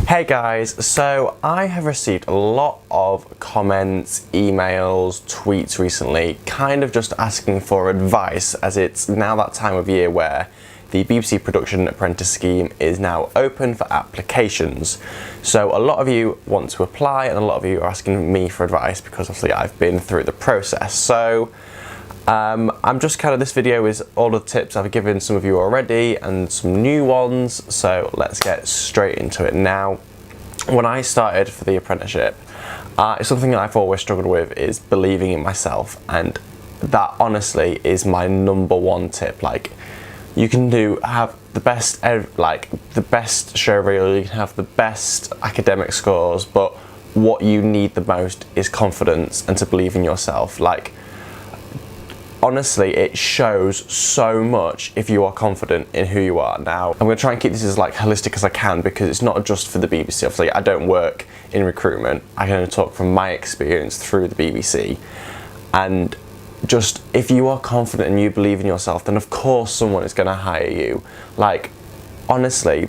Hey guys, so I have received a lot of comments, emails, tweets recently, kind of just asking for advice, as it's now that time of year where the BBC Production Apprentice Scheme is now open for applications. So a lot of you want to apply and a lot of you are asking me for advice because obviously I've been through the process. So I'm just this video is all the tips I've given some of you already and some new ones, so let's get straight into it. Now, when I started for the apprenticeship, something that I've always struggled with is believing in myself, and that honestly is my number one tip. Like, you can have the best show reel, you can have the best academic scores, but what you need the most is confidence and to believe in yourself. Like, honestly, it shows so much if you are confident in who you are. Now, I'm going to try and keep this as holistic as I can, because it's not just for the BBC. Obviously, I don't work in recruitment. I can only talk from my experience through the BBC. And just, if you are confident and you believe in yourself, then of course someone is going to hire you. Like, honestly,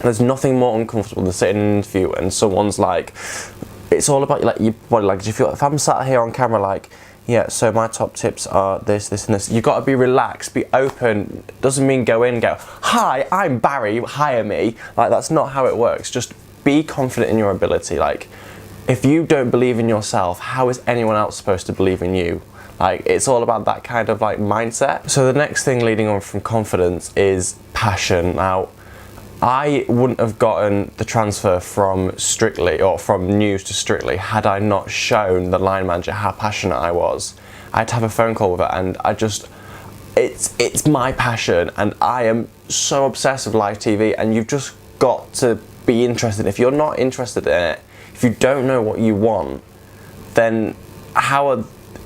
there's nothing more uncomfortable than sitting in an interview and someone's like, it's all about your body language. If I'm sat here on camera yeah, so my top tips are this, this and this. You've got to be relaxed, be open. Doesn't mean go in and go, hi, I'm Barry, hire me. That's not how it works. Just be confident in your ability. If you don't believe in yourself, how is anyone else supposed to believe in you? It's all about that kind of mindset. So the next thing leading on from confidence is passion. Now, I wouldn't have gotten the transfer from Strictly, or from News to Strictly, had I not shown the line manager how passionate I was. I had to have a phone call with her, and it's my passion, and I am so obsessed with live TV, and you've just got to be interested. If you're not interested in it, if you don't know what you want, then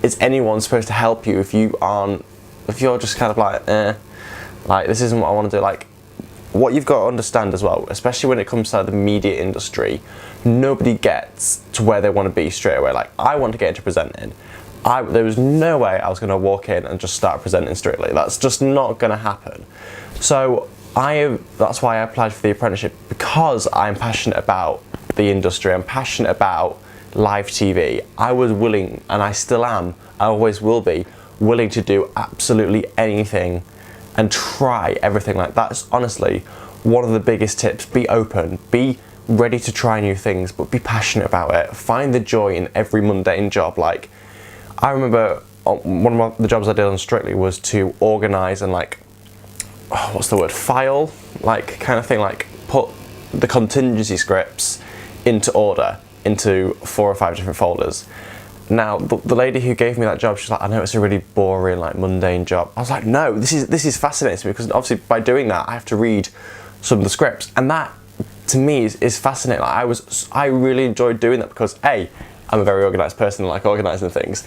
is anyone supposed to help you if you're just this isn't what I want to do. What you've got to understand as well, especially when it comes to the media industry, nobody gets to where they want to be straight away. I want to get into presenting. There was no way I was going to walk in and just start presenting strictly. That's just not going to happen. So that's why I applied for the apprenticeship, because I'm passionate about the industry. I'm passionate about live TV. I was willing, and I still am, I always will be, willing to do absolutely anything and try everything. That's honestly one of the biggest tips. Be open, be ready to try new things, but be passionate about it. Find the joy in every mundane job. I remember one of the jobs I did on Strictly was to organise and file, kind of thing, put the contingency scripts into order into 4 or 5 different folders. Now, the lady who gave me that job, she's like, I know it's a really boring, mundane job. I was like, no, this is fascinating to me, because obviously by doing that, I have to read some of the scripts, and that to me is fascinating. I really enjoyed doing that, because A, I'm a very organised person, organising things,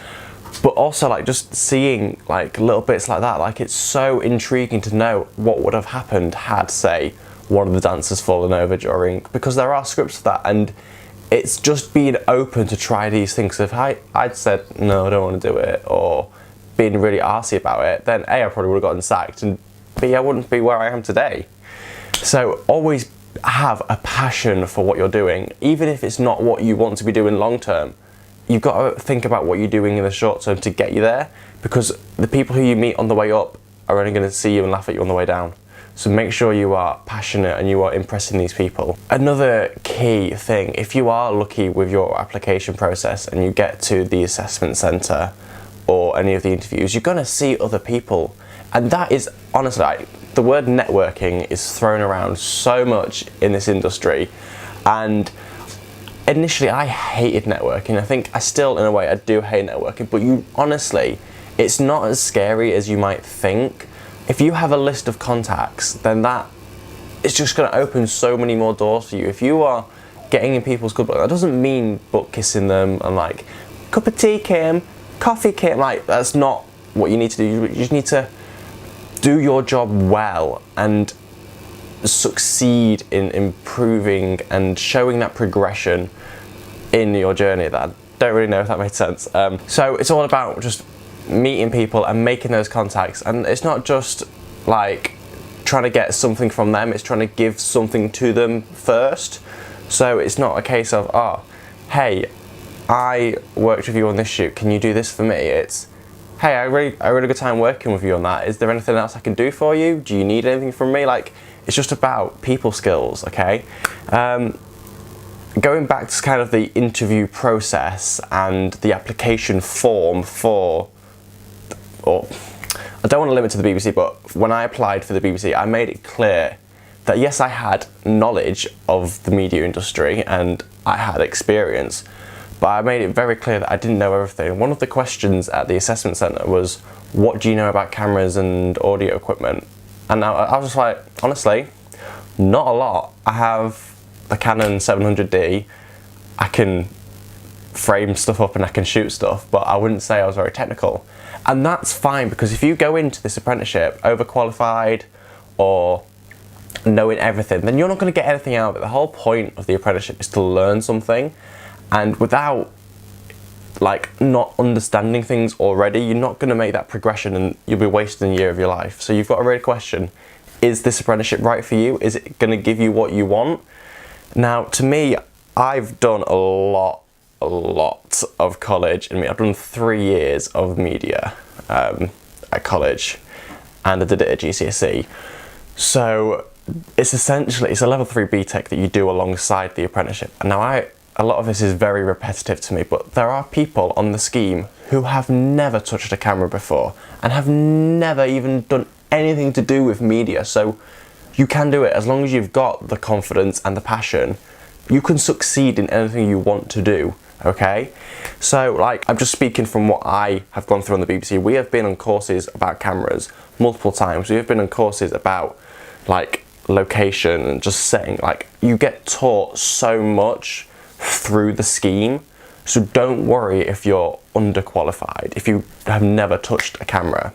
but also just seeing little bits like that, it's so intriguing to know what would have happened had, say, one of the dancers fallen over during, because there are scripts for that, and it's just being open to try these things. If I'd said, no, I don't want to do it, or being really arsey about it, then A, I probably would have gotten sacked, and B, I wouldn't be where I am today. So always have a passion for what you're doing, even if it's not what you want to be doing long term. You've got to think about what you're doing in the short term to get you there, because the people who you meet on the way up are only going to see you and laugh at you on the way down. So make sure you are passionate and you are impressing these people. Another key thing, if you are lucky with your application process and you get to the assessment centre or any of the interviews, you're going to see other people. And that is, honestly, the word networking is thrown around so much in this industry. And initially I hated networking. I think I still, in a way, I do hate networking. But honestly, it's not as scary as you might think. If you have a list of contacts, then that is just going to open so many more doors for you. If you are getting in people's good books, that doesn't mean butt kissing them and cup of tea, Kim, coffee, Kim. That's not what you need to do. You just need to do your job well and succeed in improving and showing that progression in your journey. That I don't really know if that made sense. So it's all about just meeting people and making those contacts, and it's not just trying to get something from them, it's trying to give something to them first. So it's not a case of, oh, hey, I worked with you on this shoot, can you do this for me? It's, hey, I had a really good time working with you on that. Is there anything else I can do for you? Do you need anything from me? Like, it's just about people skills, okay? Going back to kind of the interview process and the application form for, or I don't want to limit to the BBC, but when I applied for the BBC, I made it clear that yes, I had knowledge of the media industry and I had experience, but I made it very clear that I didn't know everything. One of the questions at the assessment centre was, what do you know about cameras and audio equipment? And I was just like, honestly, not a lot. I have the Canon 700D, I can frame stuff up and I can shoot stuff, but I wouldn't say I was very technical. And that's fine, because if you go into this apprenticeship overqualified or knowing everything, then you're not going to get anything out of it. The whole point of the apprenticeship is to learn something, and without like not understanding things already, you're not going to make that progression and you'll be wasting a year of your life. So you've got to really question, is this apprenticeship right for you? Is it going to give you what you want? Now, to me, I've done a lot of college. I've done 3 years of media at college, and I did it at GCSE. So it's essentially, it's a level 3 BTEC that you do alongside the apprenticeship. And now a lot of this is very repetitive to me, but there are people on the scheme who have never touched a camera before and have never even done anything to do with media. So you can do it as long as you've got the confidence and the passion. You can succeed in anything you want to do, okay? So like, I'm just speaking from what I have gone through on the BBC. We have been on courses about cameras multiple times. We have been on courses about like location and just setting, like you get taught so much through the scheme. So don't worry if you're underqualified, if you have never touched a camera.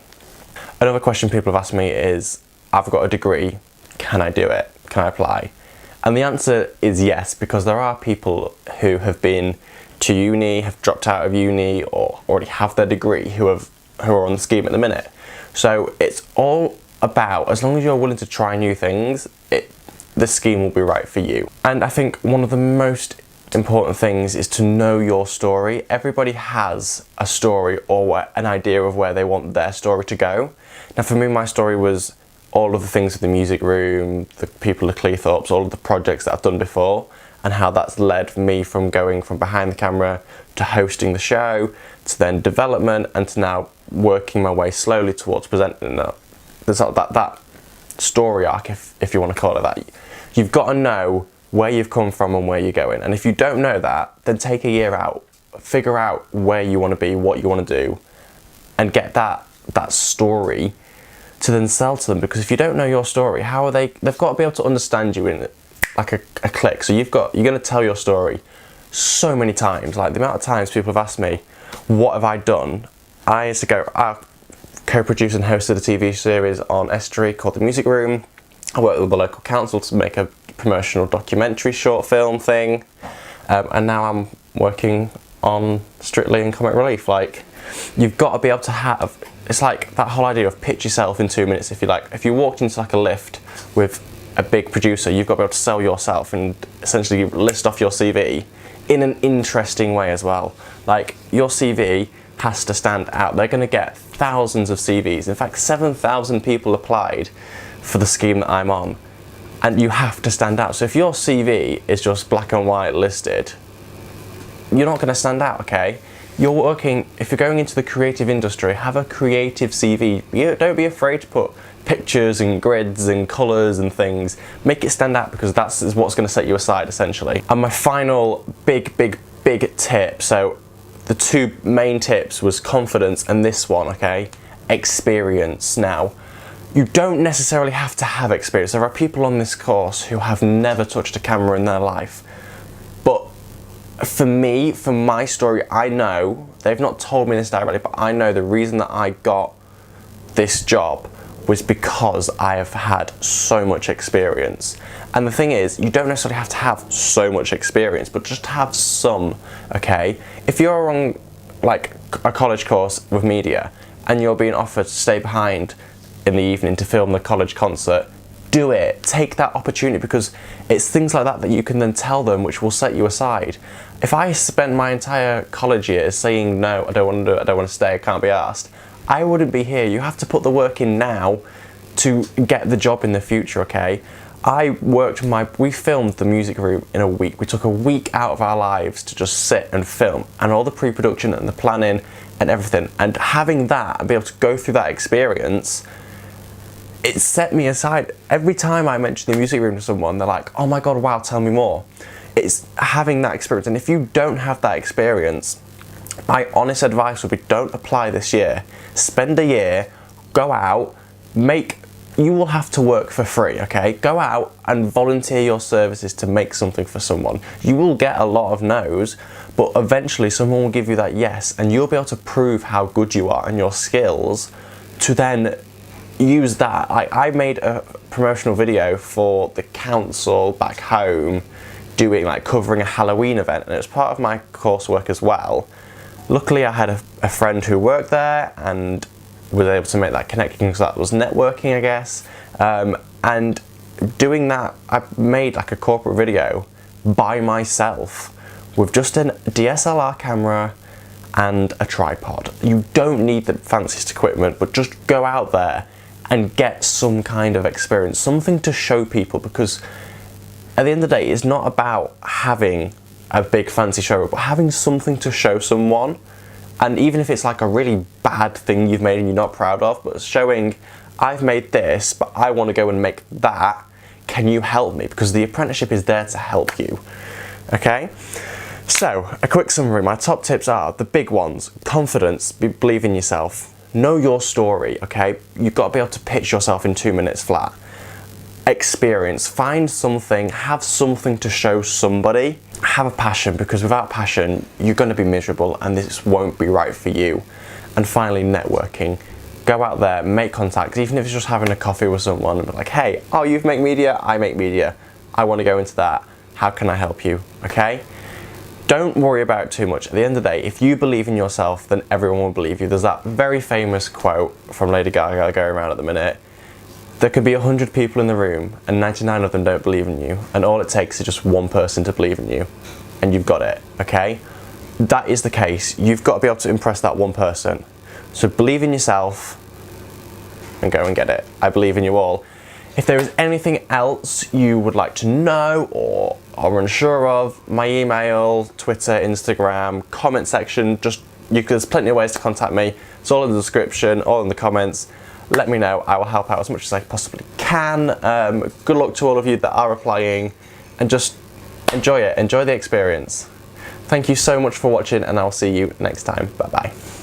Another question people have asked me is, I've got a degree, can I do it? Can I apply? And the answer is yes, because there are people who have been to uni, have dropped out of uni, or already have their degree who are on the scheme at the minute. So it's all about, as long as you're willing to try new things, the scheme will be right for you. And I think one of the most important things is to know your story. Everybody has a story or an idea of where they want their story to go. Now for me, my story was all of the things with the music room, the people at Cleethorpes, all of the projects that I've done before, and how that's led me from going from behind the camera to hosting the show, to then development, and to now working my way slowly towards presenting that. There's that story arc, if you want to call it that. You've got to know where you've come from and where you're going. And if you don't know that, then take a year out, figure out where you want to be, what you want to do, and get that story to then sell to them. Because if you don't know your story, how are they've got to be able to understand you in like a click. So you're going to tell your story so many times. Like the amount of times people have asked me, what have I done? I used to I co-produced and hosted a TV series on Estuary called The Music Room. I worked with the local council to make a promotional documentary short film thing, and now I'm working on Strictly and Comic Relief. Like, you've got to be able to have, it's like that whole idea of pitch yourself in 2 minutes. If you like, if you walked into like a lift with a big producer, you've got to be able to sell yourself and essentially list off your CV in an interesting way as well. Like, your CV has to stand out. They're going to get thousands of CVs. In fact, 7,000 people applied for the scheme that I'm on, and you have to stand out. So if your CV is just black and white listed, you're not going to stand out, okay? You're working, if you're going into the creative industry, have a creative CV. Don't be afraid to put pictures and grids and colours and things. Make it stand out, because that's what's going to set you aside, essentially. And my final big tip, so the two main tips was confidence and this one, okay? Experience. Now, you don't necessarily have to have experience. There are people on this course who have never touched a camera in their life. But for me, for my story, I know, they've not told me this directly, but I know the reason that I got this job was because I have had so much experience. And the thing is, you don't necessarily have to have so much experience, but just have some, okay? If you're on like a college course with media and you're being offered to stay behind in the evening to film the college concert, do it. Take that opportunity, because it's things like that that you can then tell them, which will set you aside. If I spent my entire college years saying no, I don't want to do it, I don't want to stay, I can't be asked, I wouldn't be here. You have to put the work in now to get the job in the future, okay? We filmed the music room in a week. We took a week out of our lives to just sit and film, and all the pre-production and the planning and everything. And having that and be able to go through that experience, it set me aside. Every time I mention the music room to someone, they're like, oh my God, wow, tell me more. It's having that experience. And if you don't have that experience, my honest advice would be, don't apply this year. Spend a year, go out, you will have to work for free, okay? Go out and volunteer your services to make something for someone. You will get a lot of no's, but eventually someone will give you that yes, and you'll be able to prove how good you are and your skills to then use that. I made a promotional video for the council back home, covering a Halloween event, and it was part of my coursework as well. Luckily, I had a friend who worked there and was able to make that connection, because that was networking, I guess. And doing that, I made like a corporate video by myself with just a DSLR camera and a tripod. You don't need the fanciest equipment, but just go out there and get some kind of experience, something to show people, because at the end of the day, it's not about having a big fancy show, but having something to show someone. And even if it's like a really bad thing you've made and you're not proud of, but showing, I've made this, but I want to go and make that, can you help me? Because the apprenticeship is there to help you, okay? So, a quick summary. My top tips are the big ones: confidence, believe in yourself, know your story, okay? You've got to be able to pitch yourself in 2 minutes flat. Experience, find something, have something to show somebody. Have a passion, because without passion, you're going to be miserable and this won't be right for you. And finally, networking. Go out there, make contacts, even if it's just having a coffee with someone and be like, hey, oh, you make media, I make media. I want to go into that. How can I help you? Okay? Don't worry about it too much. At the end of the day, if you believe in yourself, then everyone will believe you. There's that very famous quote from Lady Gaga going around at the minute. There could be 100 people in the room and 99 of them don't believe in you, and all it takes is just one person to believe in you, and you've got it, okay? That is the case. You've got to be able to impress that one person. So believe in yourself and go and get it. I believe in you all. If there is anything else you would like to know or are unsure of, my email, Twitter, Instagram, comment section, there's plenty of ways to contact me. It's all in the description, all in the comments. Let me know. I will help out as much as I possibly can. Good luck to all of you that are applying, and just enjoy it. Enjoy the experience. Thank you so much for watching, and I'll see you next time. Bye bye.